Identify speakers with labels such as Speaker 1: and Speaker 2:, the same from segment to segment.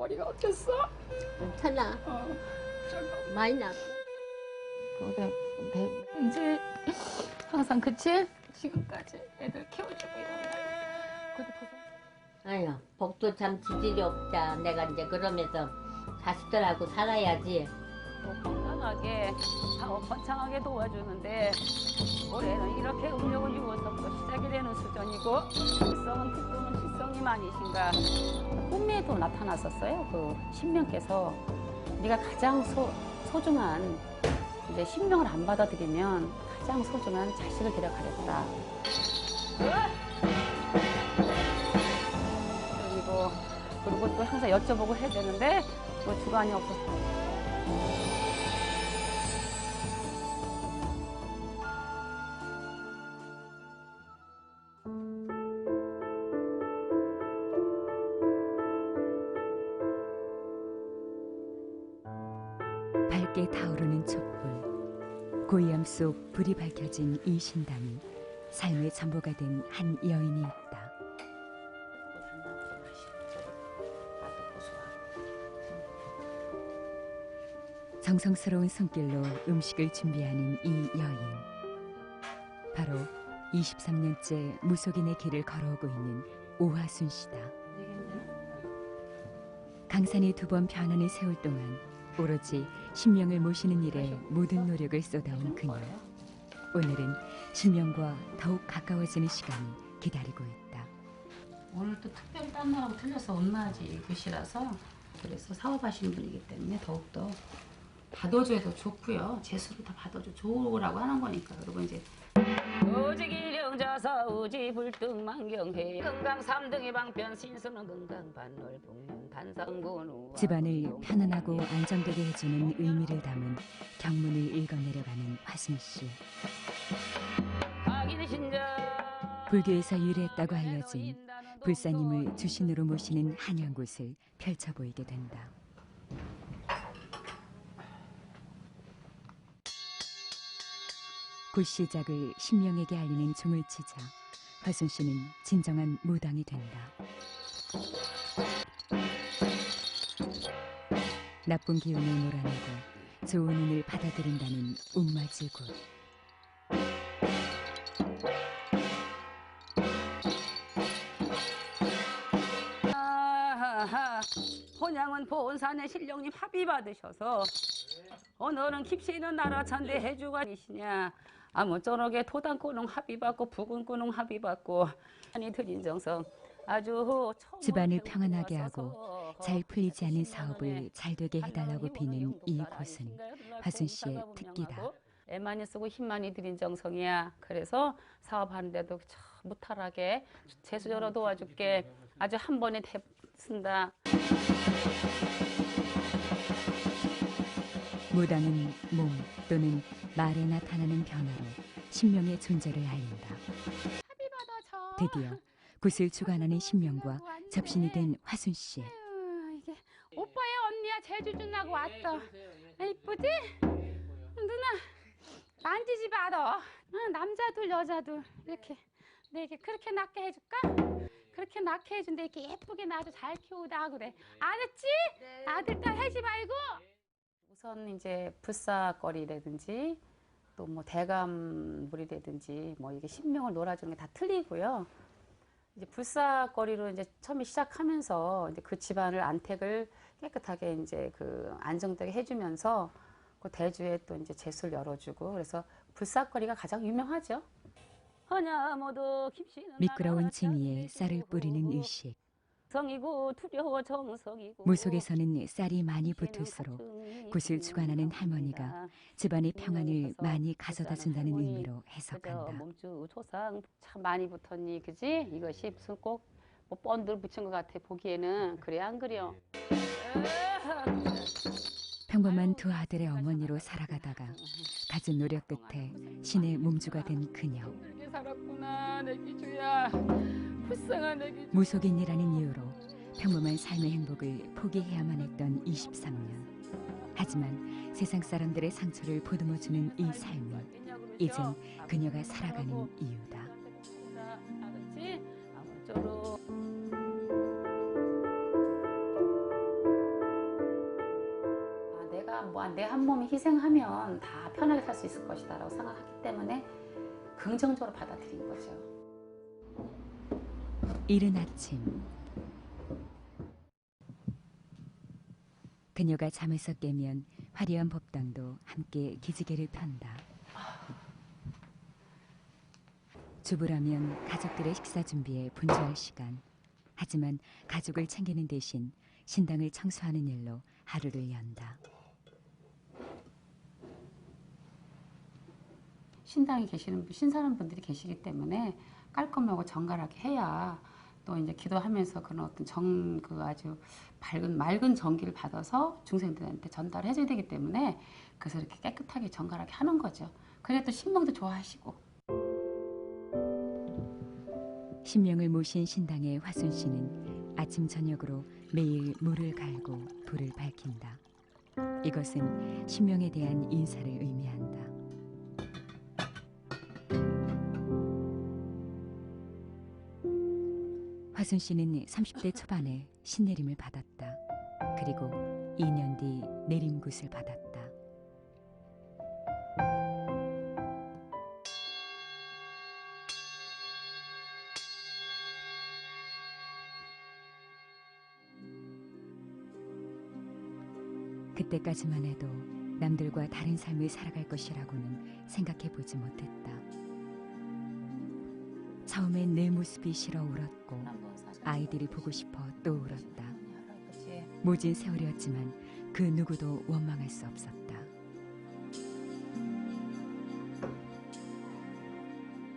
Speaker 1: 머리가 어땠어?
Speaker 2: 괜찮아. 많이 나.
Speaker 1: 그래, 이제 항상 그치? 지금까지 애들 키워주고 이러면
Speaker 2: 아유, 복도 참 지질이 없자. 내가 이제 그러면서 자식들하고 살아야지.
Speaker 1: 건강하게 사업 번창하게 도와주는데 올해는 이렇게 음력은 6월서부터 시작이 되는 수준이고 실성은 특도는 실성이 많으신가 꿈에도 나타났었어요. 그 신명께서 네가 가장 소중한 이제 신명을 안 받아들이면 가장 소중한 자식을 데려가겠다. 그리고 또 항상 여쭤보고 해야 되는데 뭐 주관이 없어서.
Speaker 3: 밝게 타오르는 촛불, 고이함 속 불이 밝혀진 이 신당이 삶의 전부가 된 한 여인이 있다. 정성스러운 손길로 음식을 준비하는 이 여인. 바로 23년째 무속인의 길을 걸어오고 있는 오화순 씨다. 강산이 2번 변환을 세울 동안 오로지 신명을 모시는 일에 모든 노력을 쏟아온 그녀. 오늘은 신명과 더욱 가까워지는 시간이 기다리고 있다.
Speaker 1: 오늘 또 특별히 딴 날하고 틀려서 온낮이 글씨라서 그래서 사업하시는 분이기 때문에 더욱더 받아줘도 좋고요. 재수를 다 받아줘 좋으라고 하는 거니까. 그리고 이제 우지기령자사 우지불등만경해 건강 3등의 방편 신수는 건강 반월봉 단상군우.
Speaker 3: 집안을 편안하고 안정되게 해주는 의미를 담은 경문을 읽어내려가는 화순 씨. 불교에서 유래했다고 알려진 불사님을 주신으로 모시는 한양굿을 펼쳐 보이게 된다. 굿 시작을 신명에게 알리는 종을 치자 화순 씨는 진정한 무당이 된다. 나쁜 기운을 몰아내고 좋은 운을 받아들인다는 운맞이 굿.
Speaker 1: 혼양은 보은산의 신령님 합의 받으셔서 오늘은 깊이는 나라 천대 해주관이시냐. 아무쪼록에 토단꾸농 합의 받고 부근꾸농 합의 받고 아니 드린 정성 아주
Speaker 3: 집안을 평안하게 하고 잘 풀리지 않은 사업을 잘 되게 해달라고 비는 이 곳은 화순 씨의 특기다.
Speaker 1: 애 많이 쓰고 힘 많이 들인 정성이야. 그래서 사업하는데도 무탈하게 재수저로 도와줄게. 아주 한 번에 쓴다.
Speaker 3: 무당은 몸 또는 말에 나타나는 변화로 신명의 존재를 알린다. 드디어 굿을 주관하는 신명과 접신이 된 화순 씨.
Speaker 1: 이게 오빠야 언니야 제주 준다고 왔어. 이쁘지? 누나 만지지 마라. 남자들 여자들 이렇게 내게 그렇게 낳게 해줄까? 그렇게 낳게 해준대. 이렇게 예쁘게 낳아도 잘 키우다 그래. 알았지? 아들 딸 하지 말고. 우선 이제 불사거리라든지 또 뭐 대감물이라든지 뭐 이게 신명을 놀아주는 게 다 틀리고요. 이제 불사거리로 이제 처음에 시작하면서 이제 그 집안을 안택을 깨끗하게 이제 그 안정되게 해주면서 그 대주에 또 이제 재수를 열어주고 그래서 불사거리가 가장 유명하죠.
Speaker 3: 미끄러운 징이에 쌀을 뿌리는 의식.
Speaker 1: 성이고 두려워 정성이고
Speaker 3: 무속에서는 쌀이 많이 붙을수록 굿을 주관하는 할머니가 집안의 평안을 많이 가져다 준다는 의미로 해석한다.
Speaker 1: 몸주 조상 참 많이 붙었니 그지? 이것이 무슨 꼭 뭐 본들 붙인 것 같아 보기에는. 그래 안 그래요?
Speaker 3: 평범한 두 아들의 어머니로 살아가다가 갖은 노력 끝에 신의 몸주가 된 그녀.
Speaker 1: 힘들게 살았구나 내 기주야. 불쌍한 내 기주.
Speaker 3: 무속인이라는 이유로 평범한 삶의 행복을 포기해야만 했던 23년. 하지만 세상 사람들의 상처를 보듬어주는 이 삶은 이젠 그녀가 살아가는 이유다.
Speaker 1: 알았지? 아무쪼록 또한 내 한 몸이 희생하면 다 편하게 살 수 있을 것이다 라고 생각하기 때문에 긍정적으로 받아들인 거죠.
Speaker 3: 이른 아침 그녀가 잠에서 깨면 화려한 법당도 함께 기지개를 편다. 주부라면 가족들의 식사 준비에 분주할 시간. 하지만 가족을 챙기는 대신 신당을 청소하는 일로 하루를 연다.
Speaker 1: 신당에 계시는 신선한 분들이 계시기 때문에 깔끔하고 정갈하게 해야 또 이제 기도하면서 그런 어떤 그 아주 맑은 전기를 받아서 중생들한테 전달해줘야 되기 때문에 그래서 이렇게 깨끗하게 정갈하게 하는 거죠. 그래 또 신명도 좋아하시고.
Speaker 3: 신명을 모신 신당의 화순 씨는 아침 저녁으로 매일 물을 갈고 불을 밝힌다. 이것은 신명에 대한 인사를 의미한다. 화순 씨는 30대 초반에 신내림을 받았다. 그리고 2년 뒤 내림굿을 받았다. 그때까지만 해도 남들과 다른 삶을 살아갈 것이라고는 생각해 보지 못했다. 처음엔 내 모습이 싫어 울었고 아이들이 보고 싶어 또 울었다. 모진 세월이었지만 그 누구도 원망할 수 없었다.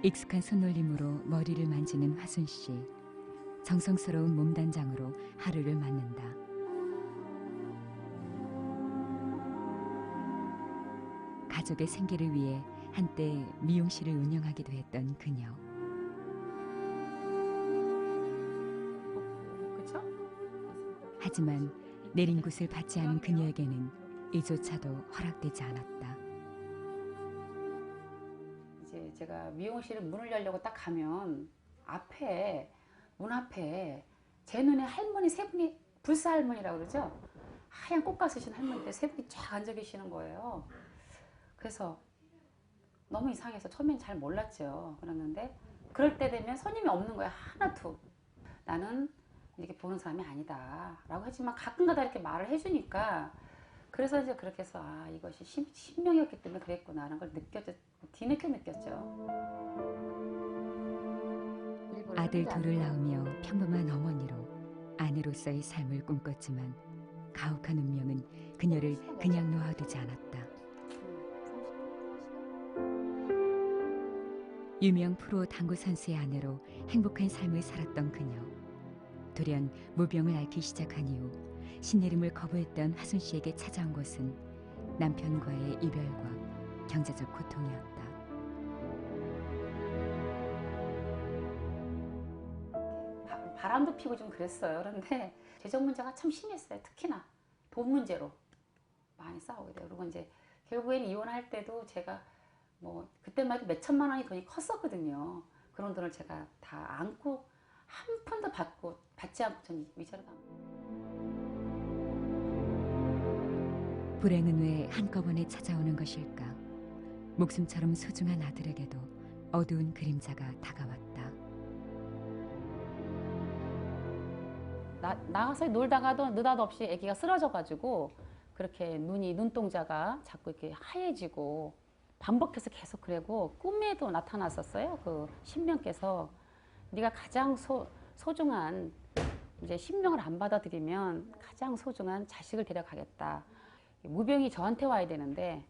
Speaker 3: 익숙한 손놀림으로 머리를 만지는 화순 씨. 정성스러운 몸단장으로 하루를 맞는다. 가족의 생계를 위해 한때 미용실을 운영하기도 했던 그녀.
Speaker 1: 그렇죠?
Speaker 3: 하지만 내림굿을 받지 않은 그녀에게는 이조차도 허락되지 않았다.
Speaker 1: 이제 제가 미용실 문을 열려고 딱 가면 문 앞에 제 눈에 할머니 세 분이 불사 할머니라고 그러죠? 하얀 꽃가 쓰신 할머니들 세 분이 쫙 앉아 계시는 거예요. 그래서 너무 이상해서 처음엔 잘 몰랐죠. 그랬는데 그럴 때 되면 손님이 없는 거야. 하나도. 나는 이렇게 보는 사람이 아니다 라고 하지만 가끔가다 이렇게 말을 해주니까 그래서 이제 그렇게 해서 아 이것이 신명이었기 때문에 그랬구나 라는 걸 뒤늦게 느꼈죠.
Speaker 3: 아들 둘을 낳으며 평범한 어머니로 아내로서의 삶을 꿈꿨지만 가혹한 운명은 그녀를 그냥 놓아두지 않았다. 유명 프로 당구 선수의 아내로 행복한 삶을 살았던 그녀. 돌연 무병을 앓기 시작한 이후 신내림을 거부했던 화순 씨에게 찾아온 것은 남편과의 이별과 경제적 고통이었다.
Speaker 1: 바람도 피고 좀 그랬어요. 그런데 재정 문제가 참 심했어요. 특히나 돈 문제로 많이 싸우게 돼요. 그리고 이제 결국엔 이혼할 때도 제가 뭐 그때만 해도 몇 천만 원이 돈이 컸었거든요. 그런 돈을 제가 다 안고 한 푼도 받지 않고 전 위자료 다.
Speaker 3: 불행은 왜 한꺼번에 찾아오는 것일까? 목숨처럼 소중한 아들에게도 어두운 그림자가 다가왔다.
Speaker 1: 나가서 놀다가도 느닷없이 아기가 쓰러져가지고 그렇게 눈동자가 자꾸 이렇게 하얘지고 반복해서 계속 그러고 꿈에도 나타났었어요. 그 신명께서 네가 가장 소중한 이제 신명을 안 받아들이면 가장 소중한 자식을 데려가겠다. 무병이 저한테 와야 되는데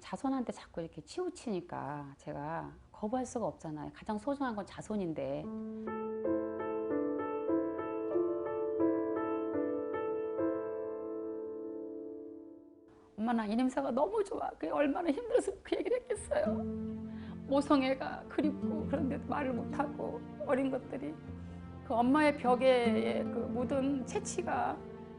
Speaker 1: 자손한테 자꾸 이렇게 치우치니까 제가 거부할 수가 없잖아요. 가장 소중한 건 자손인데. 엄마 나 이 냄새가 너무 좋아. 그게 얼마나 힘들어서 그 얘기를 했겠어요. 모성애가 그립고 그런데도 말을 못하고 어린 것들이 그 엄마의 벽에 그 묻은 채취가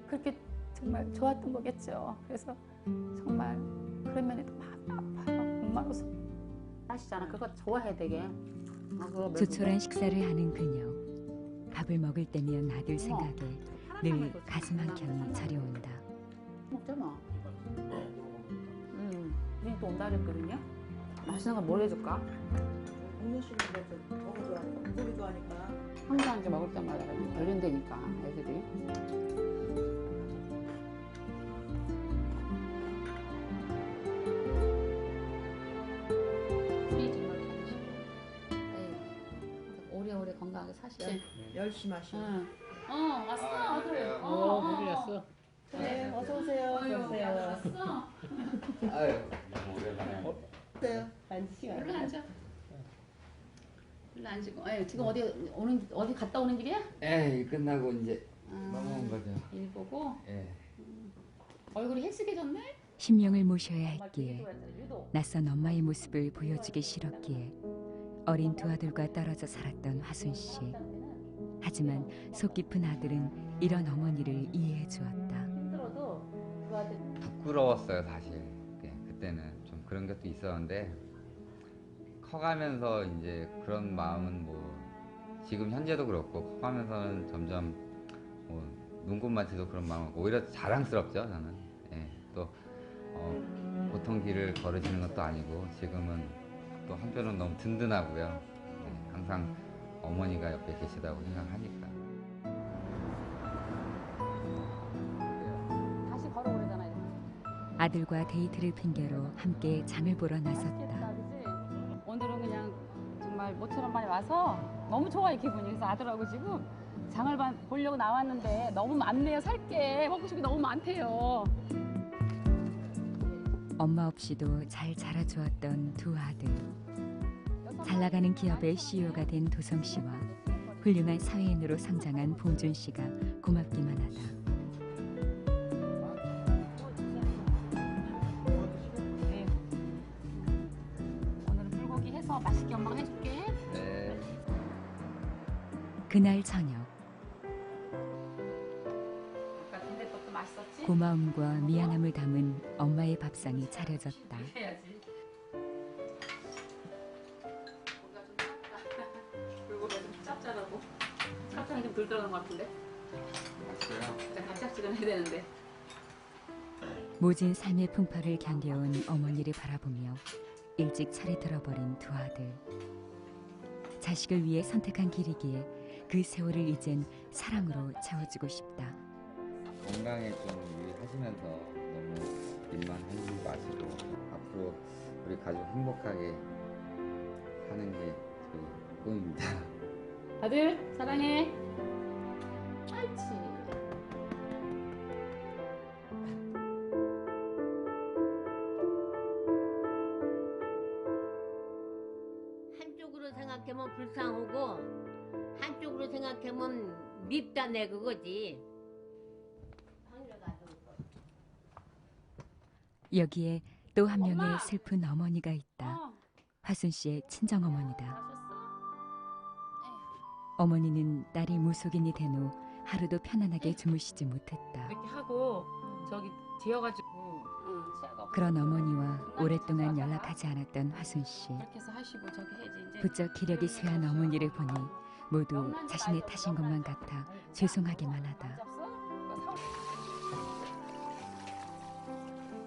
Speaker 1: 그렇게 정말 좋았던 거겠죠. 그래서 정말 그런 면에도 마음이 아파요. 엄마로서. 아시잖아. 그거 좋아해야 되게.
Speaker 3: 조촐한 식사를 하는 그녀. 밥을 먹을 때면 아들 생각에 늘 가슴 한켠이 저려온다.
Speaker 1: 먹잖아. 우린 또 온다 그랬거든요. 맛있는 거 뭘 해줄까?
Speaker 4: 동료씨는 그래서 너무 좋아하니까 무소리 좋아하니까
Speaker 1: 항상 이제 먹을 때마다 걸린다니까 애들이. 우리 정말 편하시고. 오래오래 건강하게 사시지.
Speaker 4: 열심히 하시고.
Speaker 1: 응. 왔어 아들.
Speaker 5: 물이 왔어.
Speaker 4: 네, 어서 오세요. 오세요.
Speaker 1: 왔어.
Speaker 5: 아유, 너무 오랜만에.
Speaker 4: 오세요. 앉으시고.
Speaker 1: 일로 앉아. 일로 앉고. 지금 어디 갔다 오는 길이야?
Speaker 5: 에이, 끝나고 이제 넘어온 거죠.
Speaker 1: 일 보고.
Speaker 5: 예.
Speaker 1: 얼굴이 헬쓱해졌네.
Speaker 3: 신명을 모셔야 했기에 낯선 엄마의 모습을 보여주기 싫었기에 어린 두 아들과 떨어져 살았던 화순 씨. 하지만 속 깊은 아들은 이런 어머니를 이해해 주었다.
Speaker 5: 부끄러웠어요, 사실. 그때는 좀 그런 것도 있었는데 커가면서 이제 그런 마음은 뭐 지금 현재도 그렇고 커가면서는 점점 뭐 눈꽃만치도 그런 마음 오히려 자랑스럽죠, 저는. 예. 또 보통 길을 걸으시는 것도 아니고 지금은 또 한편은 너무 든든하고요. 예. 항상 어머니가 옆에 계시다고 생각하니까.
Speaker 1: 다시 걸어오래잖아. 이렇게.
Speaker 3: 아들과 데이트를 핑계로 함께 장을 보러 나섰다.
Speaker 1: 그치? 오늘은 그냥 정말 모처럼 많이 와서 너무 좋아요 기분이. 그래서 아들하고 지금 장을 보려고 나왔는데 너무 많네요. 살게 먹고 싶은 게 너무 많대요.
Speaker 3: 엄마 없이도 잘 자라주었던 두 아들. 잘 나가는 기업의 CEO가 된 도성 씨와 훌륭한 사회인으로 성장한 봉준 씨가 고맙기만 하다.
Speaker 1: 네. 오늘은 불고기 해서 맛있게 엄마가 해줄게.
Speaker 5: 네.
Speaker 3: 그날 저녁
Speaker 1: 아까 군대것도 맛있었지?
Speaker 3: 고마움과 미안함을 담은 엄마의 밥상이 차려졌다.
Speaker 1: 해야지. 불고기가 좀 짭짤하고 짭짤이 좀 덜 들어간 것 같은데. 진짜 감짝지근해야 되는데.
Speaker 3: 모진 삶의 풍파를 견뎌온 어머니를 바라보며 일찍 철이 들어버린 두 아들. 자식을 위해 선택한 길이기에 그 세월을 이젠 사랑으로 채워주고 싶다.
Speaker 5: 건강에 좀 유의하시면서 너무 입만 하지 마시고 앞으로 우리 가족 행복하게 사는 게 저희 꿈입니다.
Speaker 1: 아들 사랑해. 옳지.
Speaker 2: 한쪽으로 생각하면 불쌍하고 한쪽으로 생각하면 밉다네 그거지.
Speaker 3: 여기에 또 한 명의
Speaker 1: 엄마!
Speaker 3: 슬픈 어머니가 있다. 화순 씨의 친정 어머니다.
Speaker 1: 마셨어?
Speaker 3: 어머니는 딸이 무속인이 된 후 하루도 편안하게 주무시지 못했다.
Speaker 1: 이렇게 하고 저기 지어가지고 치아가 없어.
Speaker 3: 그런 어머니와 오랫동안 연락하지 않았던 화순 씨.
Speaker 1: 그렇게 해서 하시고 저기 해야지 이제.
Speaker 3: 부쩍 기력이 쇠한 어머니를 보니 모두 자신의 탓인 것만 같아 죄송하기만 하다.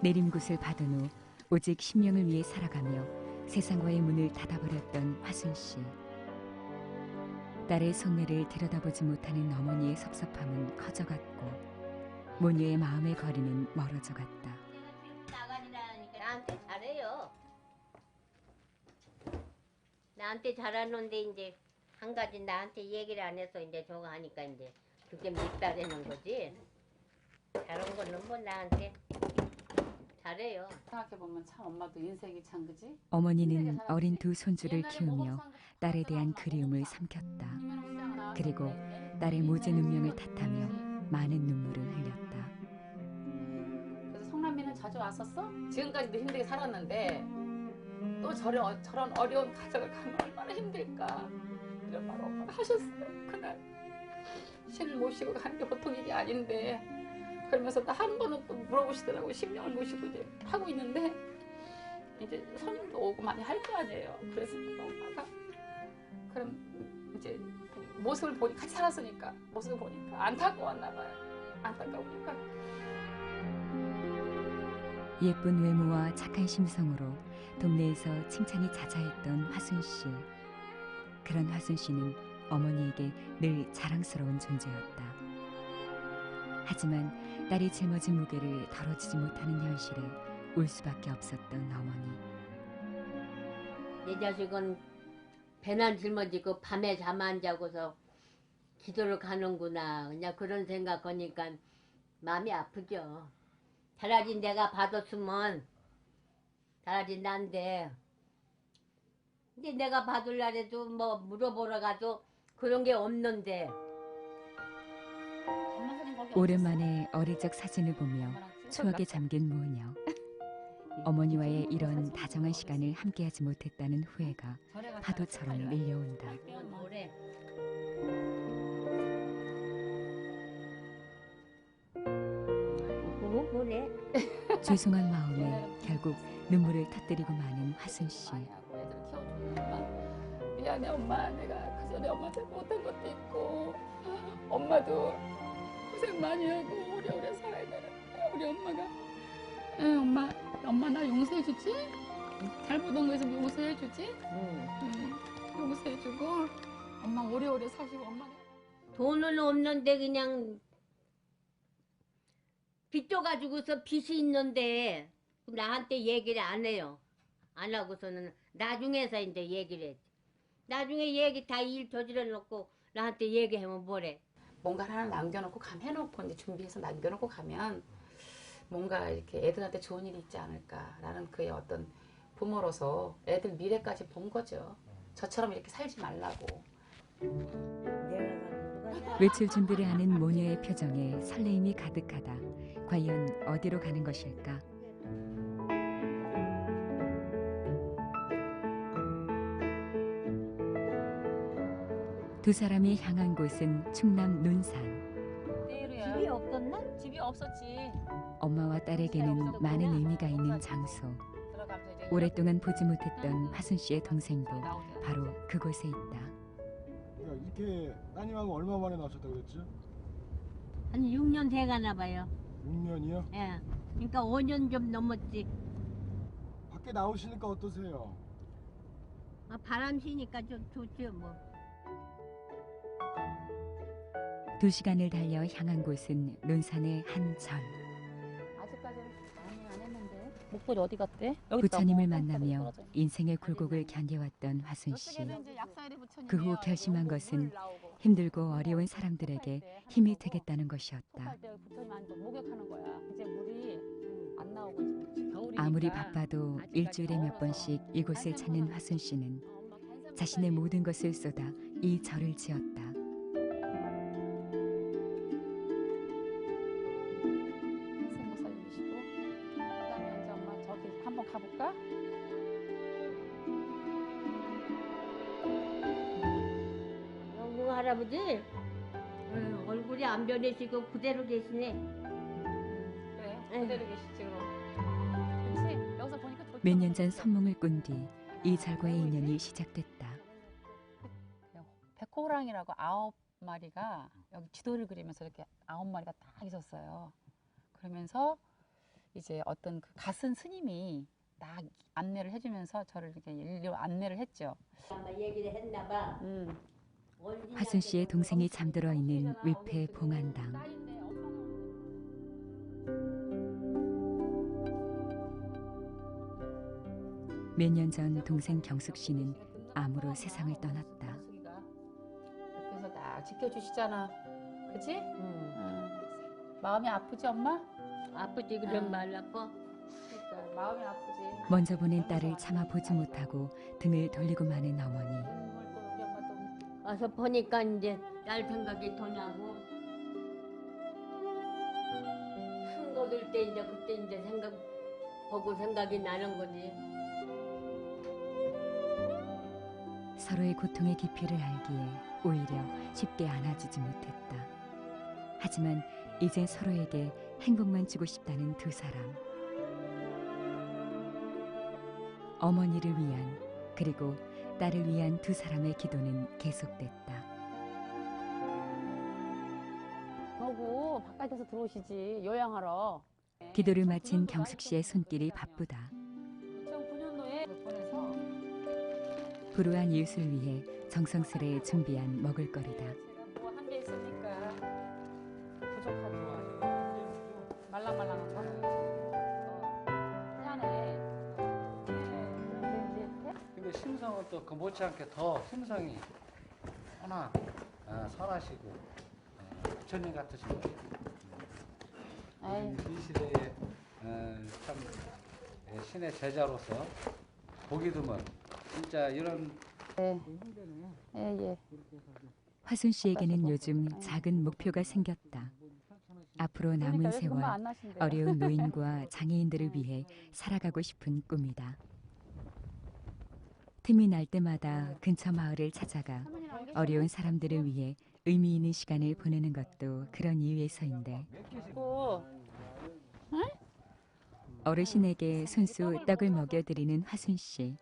Speaker 3: 내림굿을 받은 후 오직 신명을 위해 살아가며 세상과의 문을 닫아버렸던 화순 씨. 딸의 속내를 들여다보지 못하는 어머니의 섭섭함은 커져갔고 모녀의 마음의 거리는 멀어져 갔다.
Speaker 2: 나가니라니까 나한테 잘해요. 나한테 잘하는데 이제 한 가지 나한테 얘기를 안 해서 이제 저거 하니까 이제 그게 밉다되는 거지. 다른 거는 뭐 나한테 잘해요.
Speaker 1: 생각해보면 참 엄마도 인생이 참 그지?
Speaker 3: 어머니는 어린 두 손주를 키우며 딸에 대한 그리움을 삼켰다. 그리고 딸의 모진 운명을 탓하며 많은 눈물을 흘렸다.
Speaker 1: 그래서 성남이는 자주 왔었어? 지금까지도 힘들게 살았는데 또 저런 어려운 가정을 가면 얼마나 힘들까 이런 말 엄마가 하셨어요. 그날 신을 모시고 가는 게 보통 일이 아닌데 그러면서 또 한 번은 또 물어보시더라고요. 신명을 모시고 이제 하고 있는데 이제 손님도 오고 많이 할 거 아니에요. 그래서 엄마가 그럼 이제 모습을 보니 같이 살았으니까 모습을 보니까 안타까웠나 봐요. 안타까우니까
Speaker 3: 예쁜 외모와 착한 심성으로 동네에서 칭찬이 자자했던 화순 씨. 그런 화순 씨는 어머니에게 늘 자랑스러운 존재였다. 하지만 딸이 짊어진 무게를 덜어지지 못하는 현실에 울 수밖에 없었던 어머니.
Speaker 2: 내 자식은 배난 짊어지고 밤에 잠 안 자고서 기도를 가는구나. 그냥 그런 생각하니까 마음이 아프죠. 차라리 내가 받았으면 차라리 난데. 근데 내가 받을라 해도 뭐 물어보러 가도 그런 게 없는데.
Speaker 3: 오랜만에 어릴 적 사진을 보며 추억에 잠긴 모녀. 어머니와의 이런 다정한 시간을 함께하지 못했다는 후회가 파도처럼 밀려온다.
Speaker 2: 뭐래? 뭐래?
Speaker 3: 죄송한 마음에 결국 눈물을 터뜨리고 마는 화순 씨.
Speaker 1: 미안해 엄마. 내가 그전에 엄마한테 못한 것도 있고 엄마도 고생 많이 하고 오래오래 살아야 되는데 우리 엄마가. 응 엄마 나 용서해주지? 잘못한 거에서 용서해주지? 용서해주고 엄마 오래오래 사시고 엄마가.
Speaker 2: 돈은 없는데 그냥 빚져가지고서 빚이 있는데 나한테 얘기를 안 해요. 안 하고서는 나중에서 이제 얘기를 했지. 나중에 얘기 다 일 저질러 놓고 나한테 얘기하면 뭐래.
Speaker 1: 뭔가 하나 남겨놓고 해놓고 이제 준비해서 남겨놓고 가면 뭔가 이렇게 애들한테 좋은 일이 있지 않을까라는 그의 어떤 부모로서 애들 미래까지 본 거죠. 저처럼 이렇게 살지 말라고.
Speaker 3: 외출 준비를 하는 모녀의 표정에 설레임이 가득하다. 과연 어디로 가는 것일까? 두 사람이 향한 곳은 충남 논산.
Speaker 2: 집이 없었나?
Speaker 6: 집이 없었지.
Speaker 3: 엄마와 딸에게는 많은 의미가 있는 장소. 오랫동안 보지 못했던 화순 씨의 동생도 바로 그곳에 있다.
Speaker 7: 야, 이렇게 따님하고 얼마 만에 나오셨다고 그랬지?
Speaker 2: 한 6년 돼가나 봐요.
Speaker 7: 6년이요?
Speaker 2: 예. 그러니까 5년 좀 넘었지.
Speaker 7: 밖에 나오시니까 어떠세요?
Speaker 2: 아, 바람 쉬니까 좀 좋죠 뭐.
Speaker 3: 2시간을 달려 향한 곳은 논산의 한 절.
Speaker 1: 아직까지는 안 했는데.
Speaker 6: 목소리 어디 갔대?
Speaker 3: 부처님을 만나며 인생의 굴곡을 견뎌왔던 화순 씨. 그 후 결심한 것은 힘들고 어려운 사람들에게 힘이 되겠다는 것이었다.
Speaker 1: 목욕하는 거야. 이제 물이 안 나오고 이제
Speaker 3: 아무리 바빠도 일주일에 몇 번씩 이곳을 찾는 화순 씨는 자신의 모든 것을 쏟아 이 절을 지었다.
Speaker 1: 생모살 주시고 그다음에 이제 엄마 저기 한번 가볼까?
Speaker 2: 영웅 할아버지 얼굴이 안 변해지고 그대로 계시네.
Speaker 1: 그래
Speaker 2: 에휴.
Speaker 1: 그대로 계시지 그럼. 그렇지? 여기서 보니까 좋다.
Speaker 3: 몇 년 전 선몽을 꾼 뒤 이 절과의 인연이 시작됐다.
Speaker 1: 백호랑이라고 9마리가 여기 지도를 그리면서 이렇게 9마리가 딱 있었어요. 그러면서 이제 어떤 그 가슨 스님이 딱 안내를 해주면서 저를 이렇게 일로 안내를 했죠.
Speaker 2: 아마 얘기를 했나 봐.
Speaker 3: 화순 씨의 동생이 잠들어 있는 위패 봉안당. 몇 년 전 동생 경숙 씨는 암으로 세상을 떠났다.
Speaker 1: 옆에서 딱 지켜주시잖아. 그치? 마음이 아프지 엄마?
Speaker 2: 아프지 그런 말 아파.
Speaker 1: 그러니까 마음이 아프지.
Speaker 3: 먼저 보낸 딸을 참아 보지 못하고 등을 돌리고 마는 어머니.
Speaker 2: 와서 보니까 이제 딸 생각이 더 나고 큰 거 들 때 이제 그때 이제 보고 생각이 나는 거지.
Speaker 3: 서로의 고통의 깊이를 알기에 오히려 쉽게 안아주지 못했다. 하지만 이제 서로에게 행복만 주고 싶다는 두 사람. 어머니를 위한 그리고 딸을 위한 두 사람의 기도는 계속됐다.
Speaker 6: 그러고 바깥에서 들어오시지 요양하러.
Speaker 3: 기도를 마친 경숙 씨의 손길이 바쁘다.
Speaker 1: 2009년도에 보내서
Speaker 3: 불우한 이웃을 위해 정성스레 준비한 먹을거리다.
Speaker 1: 제가 뭐 한 게 있으니까 부족하죠. 말랑말랑한 거. 미안해.
Speaker 8: 근데 심성은 또 그 못지않게 더 심성이 하나 선하시고 부처님 같으신 거예요.
Speaker 1: 아이.
Speaker 8: 이 시대에 참 신의 제자로서 보기 드문 진짜 이런
Speaker 1: 예.
Speaker 3: 화순 씨에게는 요즘 작은 목표가 생겼다. 앞으로 남은 세월 어려운 노인과 장애인들을 위해 살아가고 싶은 꿈이다. 틈이 날 때마다 근처 마을을 찾아가 어려운 사람들을 위해 의미 있는 시간을 보내는 것도 그런 이유에서인데 어르신에게 손수 떡을 먹여드리는 화순 씨.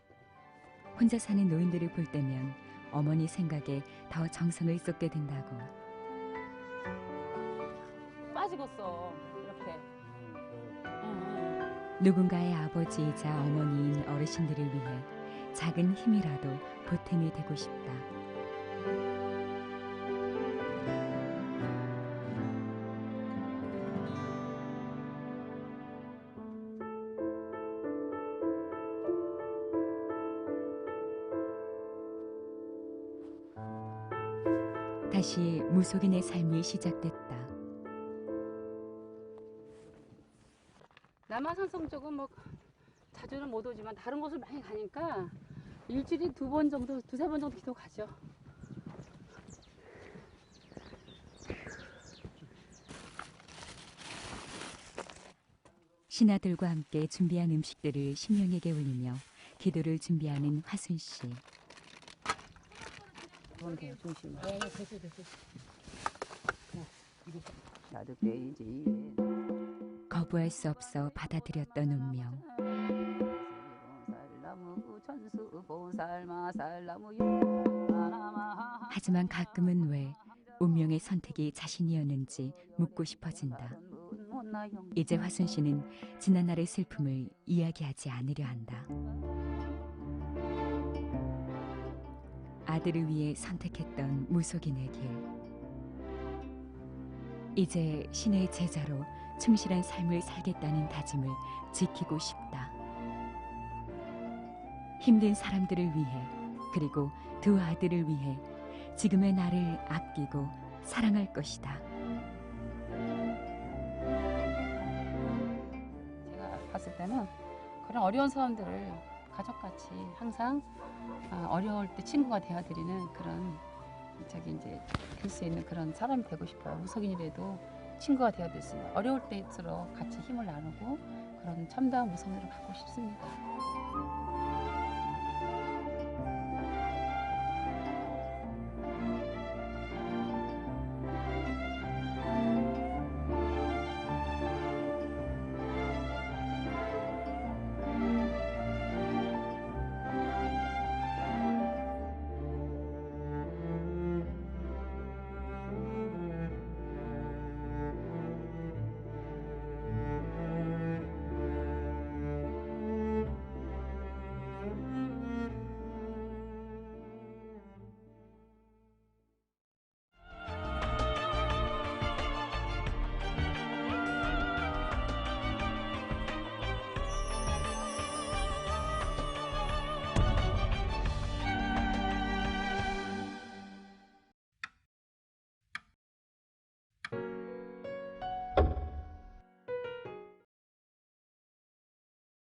Speaker 3: 혼자 사는 노인들을 볼 때면 어머니 생각에 더 정성을 쏟게 된다고.
Speaker 1: 빠지겠어. 이렇게.
Speaker 3: 누군가의 아버지이자 어머니인 어르신들을 위해 작은 힘이라도 보탬이 되고 싶다. 다시 무속인의 삶이 시작됐다.
Speaker 1: 남아산성 쪽은 뭐 자주는 못 오지만 다른 곳을 많이 가니까 일주일에 2번 정도, 2-3번 정도 기도 가죠.
Speaker 3: 신하들과 함께 준비한 음식들을 신령에게 올리며 기도를 준비하는 화순 씨.
Speaker 1: 조심.
Speaker 9: 나도 빼이지.
Speaker 3: 거부할 수 없어 받아들였던 운명. 하지만 가끔은 왜 운명의 선택이 자신이었는지 묻고 싶어진다. 이제 화순 씨는 지난날의 슬픔을 이야기하지 않으려 한다. 아들을 위해 선택했던 무속인의 길. 이제 신의 제자로 충실한 삶을 살겠다는 다짐을 지키고 싶다. 힘든 사람들을 위해, 그리고 두 아들을 위해 지금의 나를 아끼고 사랑할 것이다.
Speaker 1: 제가 봤을 때는 그런 어려운 사람들을 가족같이 항상 어려울 때 친구가 되어드리는 그런 이제 될 수 있는 그런 사람이 되고 싶어요. 무속인이라도 친구가 되어줄 수 있는 어려울 때일수록 같이 힘을 나누고 그런 참다운 무속인으로 가고 싶습니다.